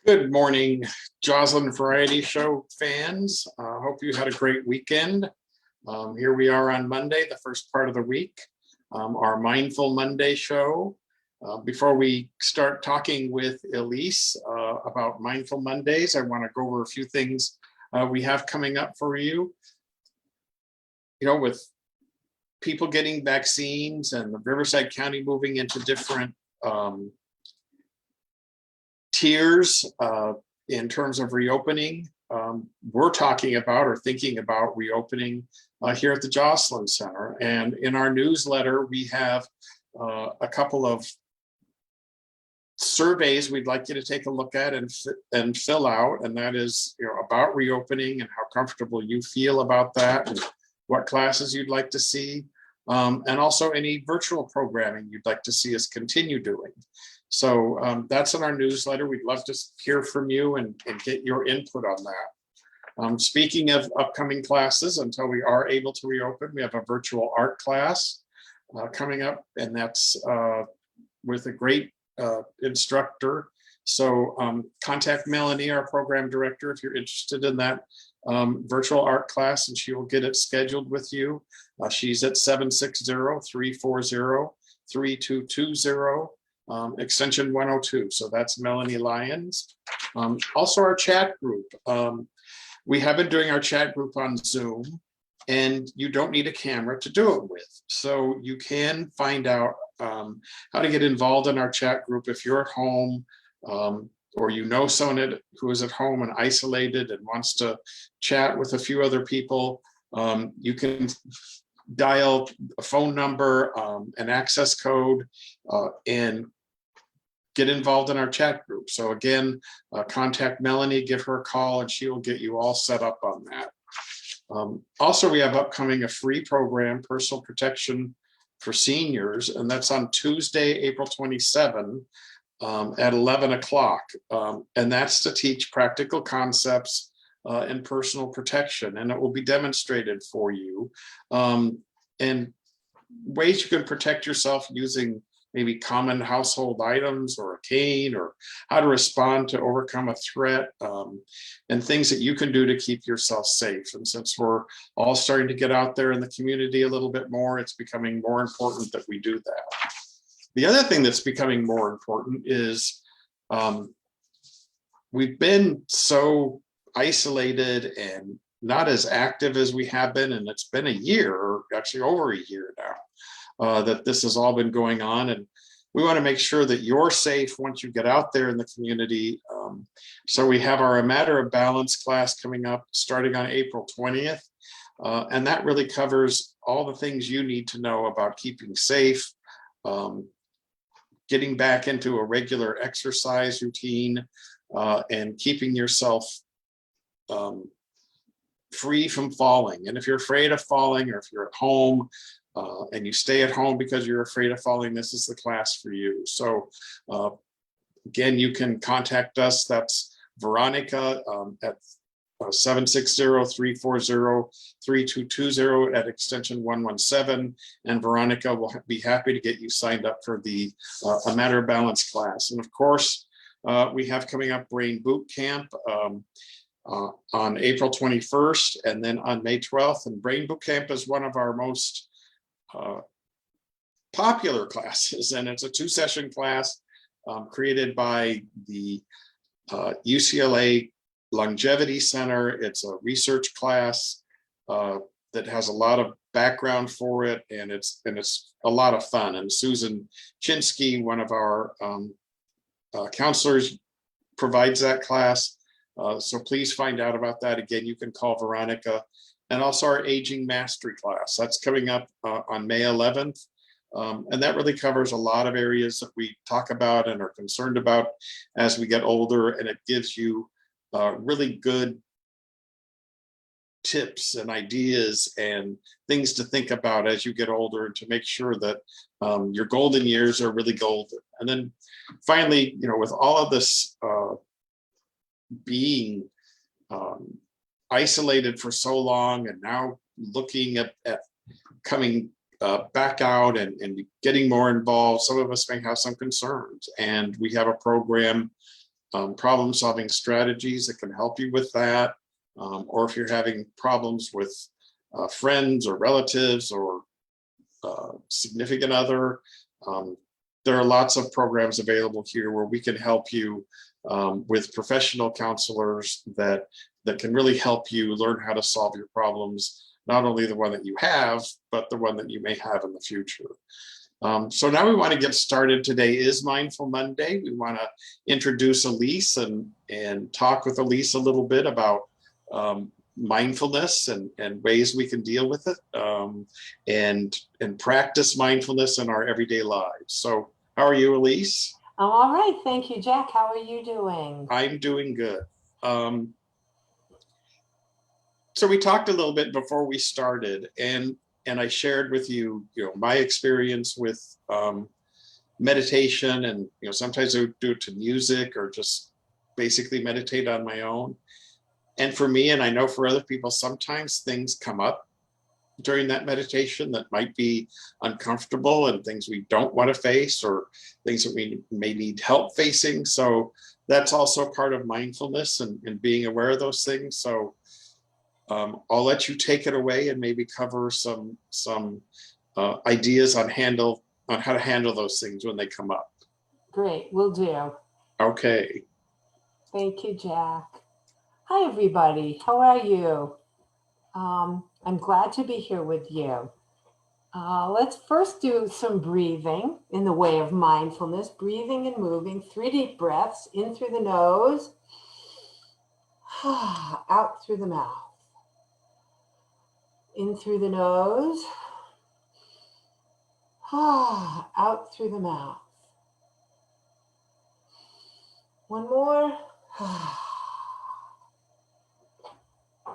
Good morning, Joslyn Variety Show fans. Hope you had a great weekend. Here we are on Monday, the first part of the week, our Mindful Monday show. Before we start talking with Elyse about Mindful Mondays, I want to go over a few things we have coming up for you. You know, with people getting vaccines and the Riverside County moving into different tiers in terms of reopening. We're talking about or thinking about reopening here at the Joslyn Center. And in our newsletter, we have a couple of surveys we'd like you to take a look at and fill out. And that is, about reopening and how comfortable you feel about that and what classes you'd like to see. And also any virtual programming you'd like to see us continue doing. So that's in our newsletter. We'd love to hear from you and get your input on that. Speaking of upcoming classes, until we are able to reopen, we have a virtual art class coming up, and that's with a great instructor. So contact Melanie, our program director, if you're interested in that virtual art class, and she will get it scheduled with you. She's at 760-340-3220. Extension 102. So that's Melanie Lyons. Also our chat group. We have been doing our chat group on Zoom, and you don't need a camera to do it with. So you can find out how to get involved in our chat group if you're at home, or you know someone who is at home and isolated and wants to chat with a few other people. You can dial a phone number, an access code, and get involved in our chat group. So again, contact Melanie, give her a call, and she will get you all set up on that. Also, we have upcoming a free program, Personal Protection for Seniors, and that's on Tuesday, April 27 at 11 o'clock. And that's to teach practical concepts in personal protection, and it will be demonstrated for you. And ways you can protect yourself using maybe common household items or a cane, or how to respond to overcome a threat, and things that you can do to keep yourself safe. And since we're all starting to get out there in the community a little bit more, it's becoming more important that we do that. The other thing that's becoming more important is we've been so isolated and not as active as we have been, and it's been a year, or actually over a year now, that this has all been going on. And we want to make sure that you're safe once you get out there in the community. So we have our A Matter of Balance class coming up starting on April 20th. And that really covers all the things you need to know about keeping safe, getting back into a regular exercise routine, and keeping yourself free from falling. And if you're afraid of falling, or if you're at home and you stay at home because you're afraid of falling, this is the class for you. So again, you can contact us. That's Veronica at 760-340-3220 at extension 117. And Veronica will be happy to get you signed up for the A Matter of Balance class. And of course, we have coming up Brain Boot Camp on April 21st and then on May 12th. And Brain Boot Camp is one of our most popular classes, and it's a 2-session class created by the UCLA Longevity Center. It's a research class that has a lot of background for it, and it's a lot of fun. And Susan Chinsky, one of our counselors, provides that class. So please find out about that. Again, you can call Veronica. And also our Aging Mastery class. That's coming up on May 11th. And that really covers a lot of areas that we talk about and are concerned about as we get older. And it gives you really good tips and ideas and things to think about as you get older, and to make sure that your golden years are really golden. And then finally, with all of this being isolated for so long, and now looking at coming back out and getting more involved, some of us may have some concerns. And we have a program problem solving strategies that can help you with that. Or if you're having problems with friends or relatives or significant other, there are lots of programs available here where we can help you with professional counselors that can really help you learn how to solve your problems, not only the one that you have, but the one that you may have in the future. So now we want to get started. Today is Mindful Monday. We want to introduce Elyse and talk with Elyse a little bit about mindfulness and ways we can deal with it, and practice mindfulness in our everyday lives. So how are you, Elyse? I'm all right. Thank you, Jack. How are you doing? I'm doing good. So we talked a little bit before we started, and I shared with you, my experience with meditation, and sometimes I would do it to music or just basically meditate on my own. And for me, and I know for other people, sometimes things come up during that meditation that might be uncomfortable and things we don't want to face or things that we may need help facing. So that's also part of mindfulness and being aware of those things. So I'll let you take it away and maybe cover some ideas on how to handle those things when they come up. Great, will do. Okay. Thank you, Jack. Hi, everybody. How are you? I'm glad to be here with you. Let's first do some breathing in the way of mindfulness, breathing and moving. 3 deep breaths in through the nose, out through the mouth. In through the nose, out through the mouth. One more.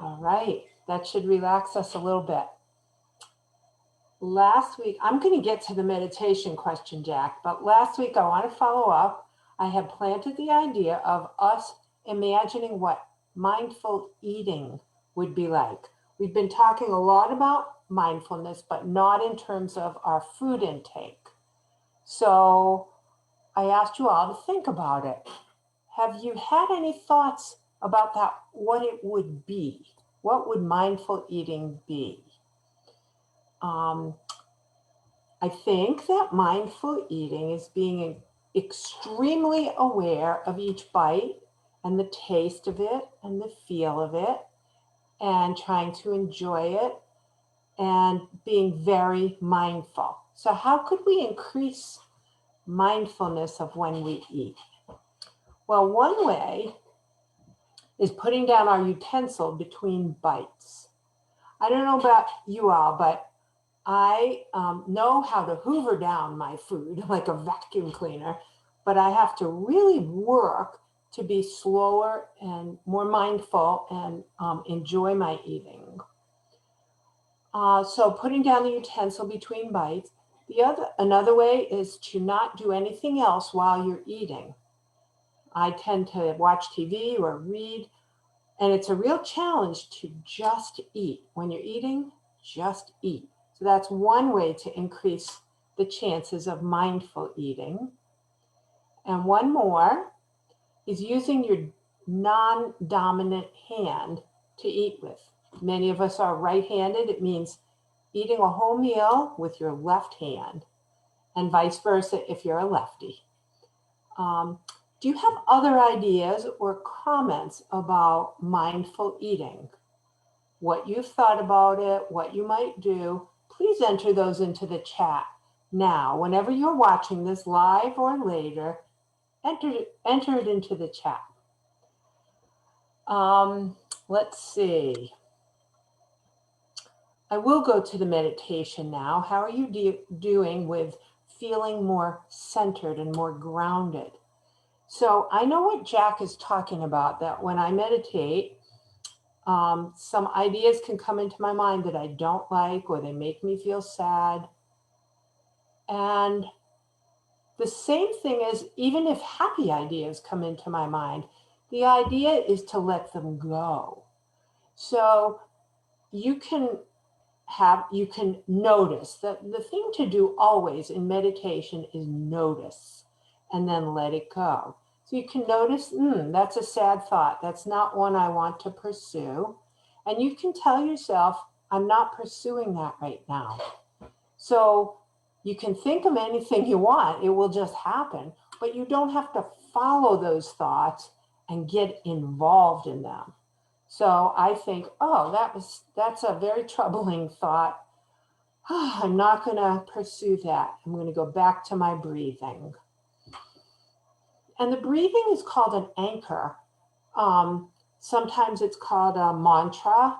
All right, that should relax us a little bit. Last week, I'm going to get to the meditation question, Jack, but last week I want to follow up. I had planted the idea of us imagining what mindful eating would be like. We've been talking a lot about mindfulness, but not in terms of our food intake. So I asked you all to think about it. Have you had any thoughts about that, what it would be? What would mindful eating be? I think that mindful eating is being extremely aware of each bite and the taste of it and the feel of it and trying to enjoy it and being very mindful. So how could we increase mindfulness of when we eat? Well, one way is putting down our utensil between bites. I don't know about you all, but I know how to hoover down my food like a vacuum cleaner, but I have to really work to be slower and more mindful and enjoy my eating. So putting down the utensil between bites. Another way is to not do anything else while you're eating. I tend to watch TV or read, and it's a real challenge to just eat. When you're eating, just eat. So that's one way to increase the chances of mindful eating. And one more is using your non-dominant hand to eat with. Many of us are right-handed. It means eating a whole meal with your left hand, and vice versa if you're a lefty. Do you have other ideas or comments about mindful eating? What you've thought about it, what you might do, please enter those into the chat now. Whenever you're watching this live or later, enter it into the chat. Let's see. I will go to the meditation now. How are you doing with feeling more centered and more grounded? So I know what Jack is talking about, that when I meditate, some ideas can come into my mind that I don't like, or they make me feel sad. And the same thing is, even if happy ideas come into my mind, the idea is to let them go. So you can notice that the thing to do always in meditation is notice and then let it go. So you can notice, that's a sad thought. That's not one I want to pursue. And you can tell yourself, I'm not pursuing that right now. So you can think of anything you want, it will just happen, but you don't have to follow those thoughts and get involved in them. So I think, oh, that's a very troubling thought. I'm not going to pursue that. I'm going to go back to my breathing. And the breathing is called an anchor. Sometimes it's called a mantra.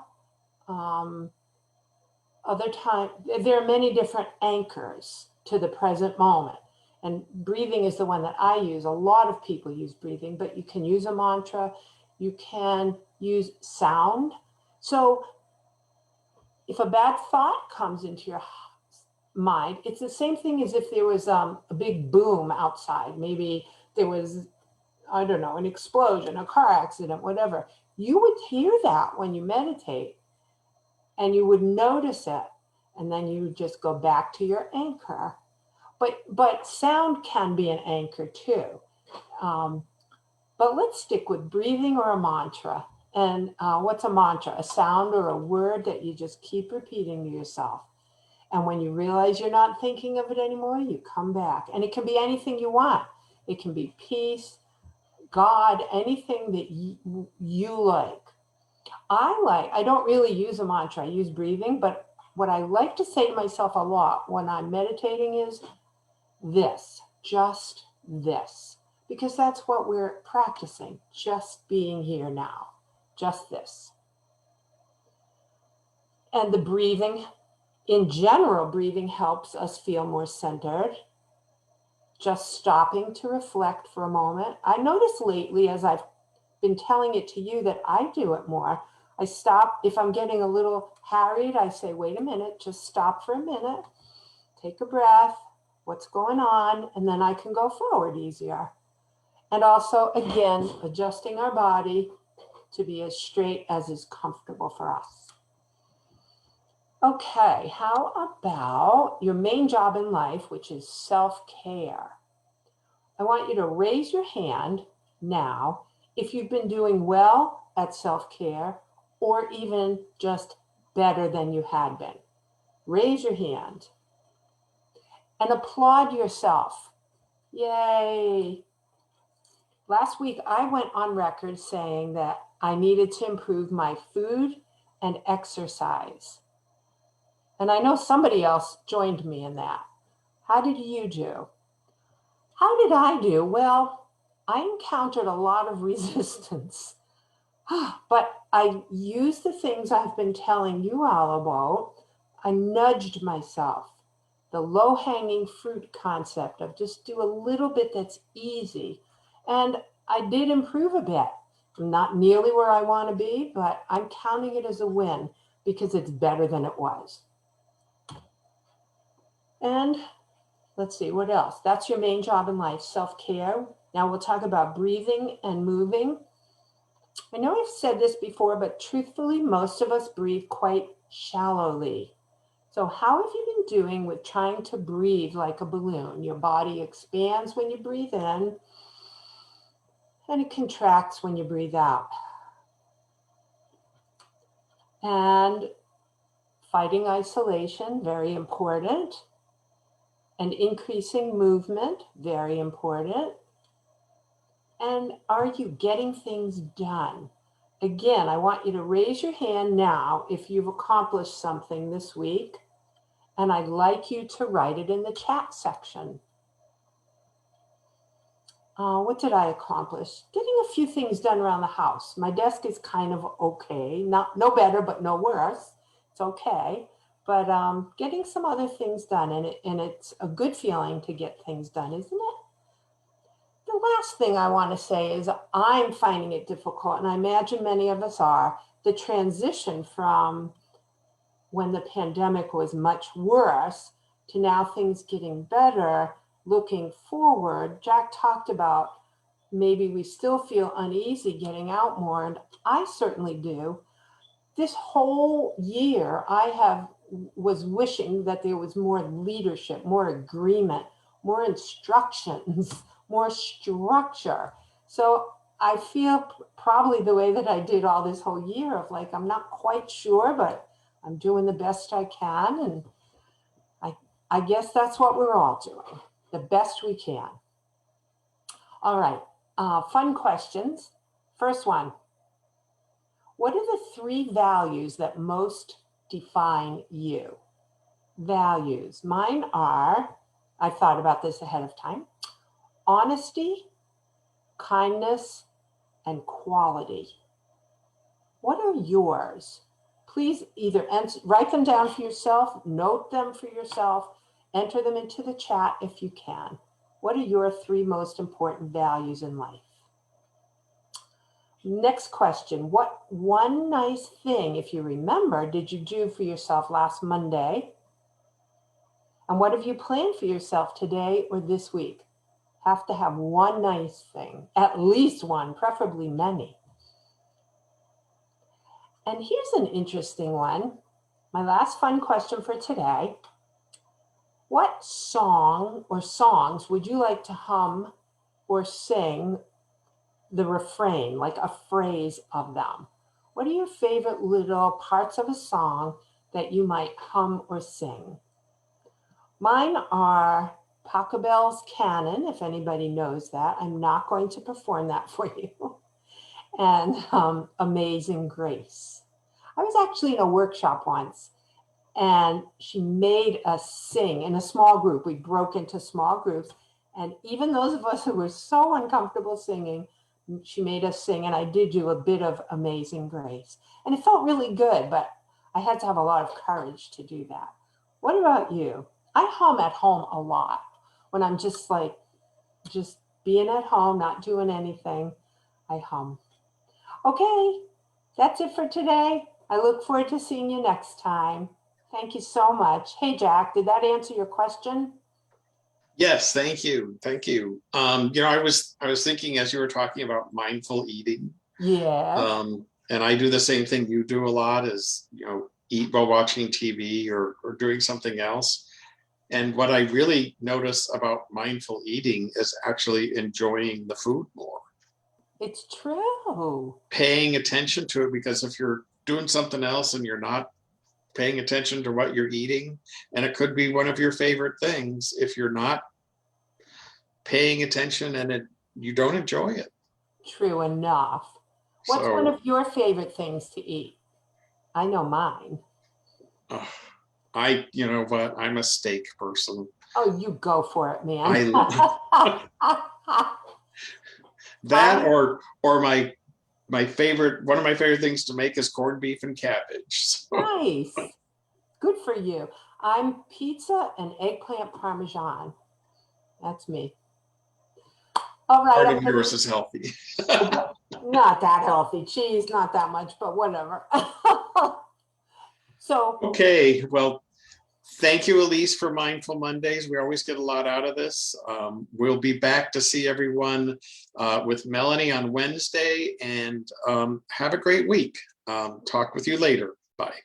Other time, there are many different anchors to the present moment. And breathing is the one that I use. A lot of people use breathing, but you can use a mantra. You can use sound. So if a bad thought comes into your mind, it's the same thing as if there was a big boom outside. Maybe there was, I don't know, an explosion, a car accident, whatever. You would hear that when you meditate, and you would notice it, and then you would just go back to your anchor. But sound can be an anchor too. But let's stick with breathing or a mantra. And what's a mantra? A sound or a word that you just keep repeating to yourself. And when you realize you're not thinking of it anymore, you come back. And it can be anything you want. It can be peace, God, anything that you like. I don't really use a mantra, I use breathing, but what I like to say to myself a lot when I'm meditating is this, just this, because that's what we're practicing, just being here now, just this. And the breathing, in general, breathing helps us feel more centered. Just stopping to reflect for a moment. I noticed lately, as I've been telling it to you, that I do it more. I stop, if I'm getting a little harried, I say, wait a minute, just stop for a minute, take a breath, what's going on, and then I can go forward easier. And also, again, adjusting our body to be as straight as is comfortable for us. Okay, how about your main job in life, which is self-care? I want you to raise your hand now if you've been doing well at self-care or even just better than you had been. Raise your hand and applaud yourself. Yay. Last week, I went on record saying that I needed to improve my food and exercise. And I know somebody else joined me in that. How did you do? How did I do? Well, I encountered a lot of resistance. But I used the things I've been telling you all about. I nudged myself. The low-hanging fruit concept of just do a little bit that's easy. And I did improve a bit. I'm not nearly where I want to be, but I'm counting it as a win because it's better than it was. And let's see, what else? That's your main job in life, self-care. Now we'll talk about breathing and moving. I know I've said this before, but truthfully, most of us breathe quite shallowly. So how have you been doing with trying to breathe like a balloon? Your body expands when you breathe in, and it contracts when you breathe out. And fighting isolation, very important. And increasing movement, very important. And are you getting things done? Again, I want you to raise your hand now if you've accomplished something this week, and I'd like you to write it in the chat section. What did I accomplish? Getting a few things done around the house. My desk is kind of okay, no better, but no worse. It's okay, but getting some other things done, and it's a good feeling to get things done, isn't it? The last thing I want to say is I'm finding it difficult, and I imagine many of us are, the transition from when the pandemic was much worse to now things getting better, looking forward. Jack talked about maybe we still feel uneasy getting out more, and I certainly do. This whole year, was wishing that there was more leadership, more agreement, more instructions, more structure. So I feel probably the way that I did all this whole year of like, I'm not quite sure, but I'm doing the best I can. And I guess that's what we're all doing, the best we can. All right, fun questions. First one, what are the 3 values that most define you? Values. Mine are, I thought about this ahead of time, honesty, kindness, and quality. What are yours? Please either write them down for yourself, note them for yourself, enter them into the chat if you can. What are your 3 most important values in life? Next question, what one nice thing, if you remember, did you do for yourself last Monday? And what have you planned for yourself today or this week? Have to have one nice thing, at least one, preferably many. And here's an interesting one. My last fun question for today. What song or songs would you like to hum or sing the refrain, like a phrase of them? What are your favorite little parts of a song that you might hum or sing? Mine are Pachelbel's Canon, if anybody knows that. I'm not going to perform that for you. And Amazing Grace. I was actually in a workshop once and she made us sing in a small group. We broke into small groups. And even those of us who were so uncomfortable singing, she made us sing. And I did do a bit of Amazing Grace. And it felt really good, but I had to have a lot of courage to do that. What about you? I hum at home a lot when I'm just being at home, not doing anything. I hum. Okay, that's it for today. I look forward to seeing you next time. Thank you so much. Hey, Jack, did that answer your question? Yes, thank you. Thank you. I was thinking as you were talking about mindful eating. Yes. And I do the same thing you do a lot is, eat while watching TV or doing something else. And what I really notice about mindful eating is actually enjoying the food more. It's true. Paying attention to it, because if you're doing something else and you're not paying attention to what you're eating, and it could be one of your favorite things, if you're not paying attention and you don't enjoy it. True enough. What's one So of your favorite things to eat? I know mine. you know what, I'm a steak person. Oh, you go for it, man. That or my favorite, one of my favorite things to make is corned beef and cabbage. So. Nice. Good for you. I'm pizza and eggplant parmesan. That's me. All right. Part of yours is healthy. Not that healthy. Cheese, not that much, but whatever. So. Okay. Well, thank you, Elyse, for Mindful Mondays. We always get a lot out of this. We'll be back to see everyone with Melanie on Wednesday, and have a great week. Talk with you later. Bye.